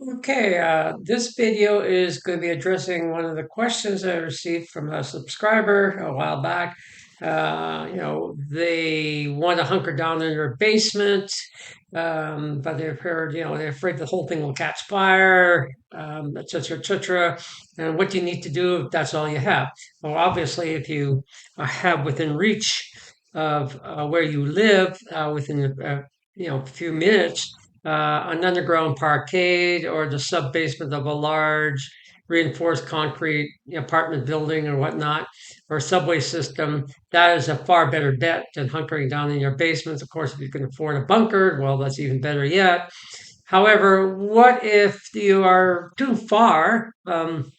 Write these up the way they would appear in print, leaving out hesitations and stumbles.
Okay, this video is going to be addressing one of the questions I received from a subscriber a while back. They want to hunker down in their basement, but they've heard, they're afraid the whole thing will catch fire, et cetera, et cetera. And what do you need to do if that's all you have? Well, obviously, if you have within reach of where you live, within a few minutes, an underground parkade or the sub-basement of a large reinforced concrete apartment building or whatnot, or subway system, that is a far better bet than hunkering down in your basements. Of course, if you can afford a bunker, well, that's even better yet. However, what if you are too far from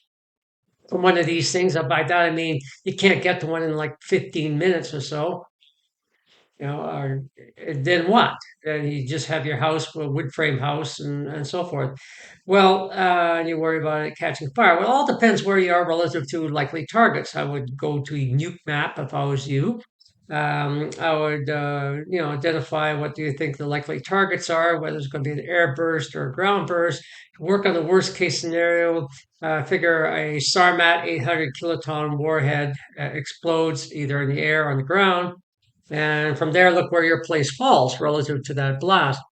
one of these things? By that I mean you can't get to one in like 15 minutes or so. Or then what? Then you just have your house, a wood frame house, and so forth. Well, and you worry about it catching fire. Well, it all depends where you are relative to likely targets. I would go to Nuke Map if I was you. I would, identify what do you think the likely targets are, whether it's going to be an air burst or a ground burst. Work on the worst case scenario. Figure a Sarmat 800 kiloton warhead explodes either in the air or on the ground, and from there, look where your place falls relative to that blast.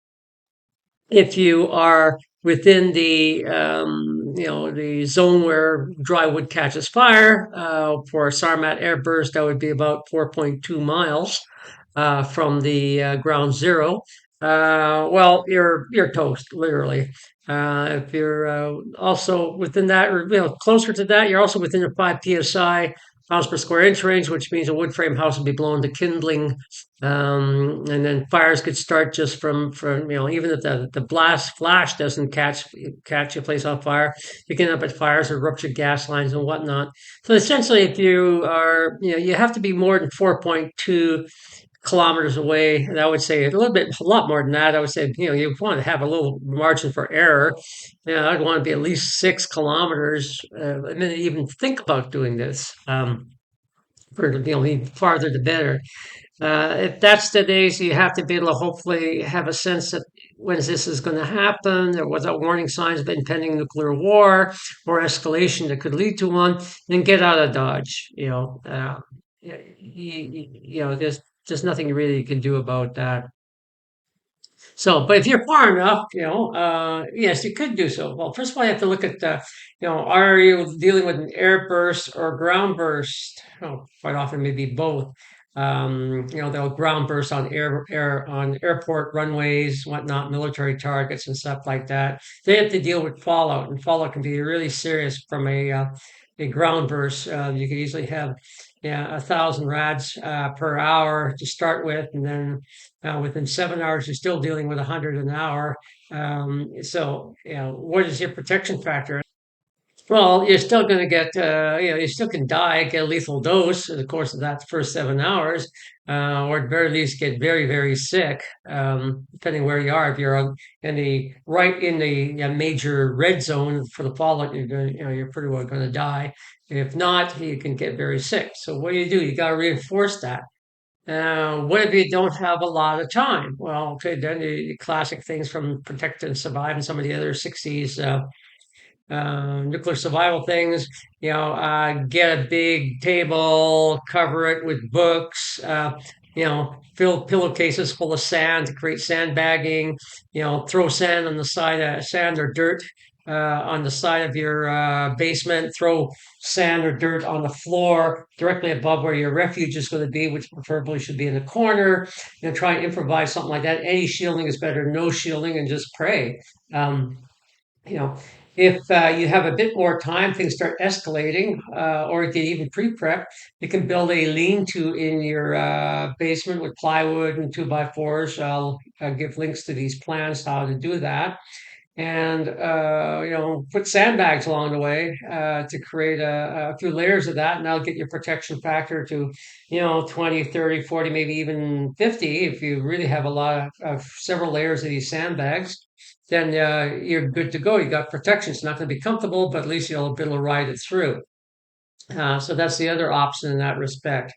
If you are within the zone where dry wood catches fire, for a Sarmat airburst, that would be about 4.2 miles from the ground zero. Well, you're toast, literally. If you're also within that, or closer to that, you're also within a 5 psi pounds per square inch range, which means a wood frame house will be blown to kindling, and then fires could start just from even if the blast flash doesn't catch a place on fire, you can end up at fires or ruptured gas lines and whatnot. So essentially, if you are, you have to be more than 4.2 kilometers away. And I would say a lot more than that. I would say, you want to have a little margin for error. I'd want to be at least 6 kilometers, and then even think about doing this. For the farther the better. If that's the days, you have to be able to hopefully have a sense that when this is going to happen, there was a warning signs of impending nuclear war or escalation that could lead to one, then get out of Dodge. There's nothing really you can do about that. So, but if you're far enough, yes, you could do so. Well, first of all, you have to look at are you dealing with an air burst or ground burst? Quite often, maybe both. They'll ground burst on on airport runways, whatnot, military targets and stuff like that. They have to deal with fallout, and fallout can be really serious from a ground burst. You could easily have, yeah, 1,000 rads per hour to start with, and then within 7 hours, you're still dealing with 100 an hour. So, what is your protection factor? Well, you're still going to get, you still can die, get a lethal dose in the course of that first 7 hours, or at very least get very, very sick, depending where you are. If you're right in the major red zone for the fallout, you're pretty well going to die. If not, you can get very sick. So what do? You got to reinforce that. What if you don't have a lot of time? Well, okay, then the classic things from Protect and Survive and some of the other 60s nuclear survival things, get a big table, cover it with books, fill pillowcases full of sand to create sandbagging, throw sand on the side of sand or dirt. On the side of your basement, throw sand or dirt on the floor directly above where your refuge is going to be, which preferably should be in the corner. Try and improvise something like that. Any shielding is better than no shielding, and just pray. Um, you know, if you have a bit more time, things start escalating, or you can even pre-prep. You can build a lean-to in your basement with plywood and 2x4s. I'll give links to these plans how to do that, and put sandbags along the way to create a few layers of that, and that'll get your protection factor to 20, 30, 40, maybe even 50 if you really have a lot of several layers of these sandbags. Then you're good to go. You got protection. It's not going to be comfortable, but at least you'll be able to ride it through. So that's the other option in that respect.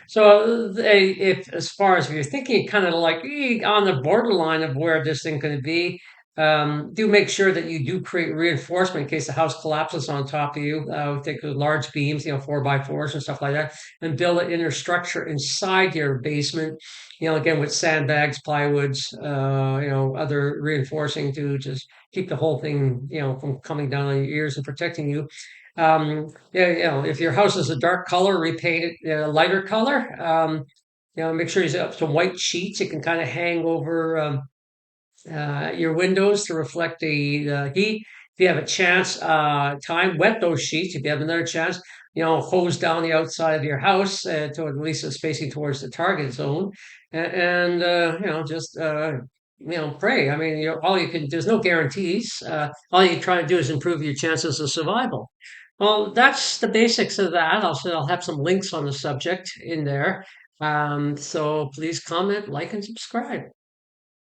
So if as far as if you're thinking kind of like on the borderline of where this thing going to be, Do make sure that you do create reinforcement in case the house collapses on top of you. Take the large beams, 4x4s and stuff like that, and build an inner structure inside your basement. Again with sandbags, plywoods, other reinforcing to just keep the whole thing, from coming down on your ears and protecting you. Yeah, if your house is a dark color, repaint it a lighter color. Make sure you set up some white sheets you can kind of hang over. Your windows to reflect the heat. If you have a chance, wet those sheets. If you have another chance, hose down the outside of your house to at least a spacing towards the target zone, and just pray. I mean, all you can. There's no guarantees. All you try to do is improve your chances of survival. Well, that's the basics of that. I'll have some links on the subject in there. So please comment, like, and subscribe.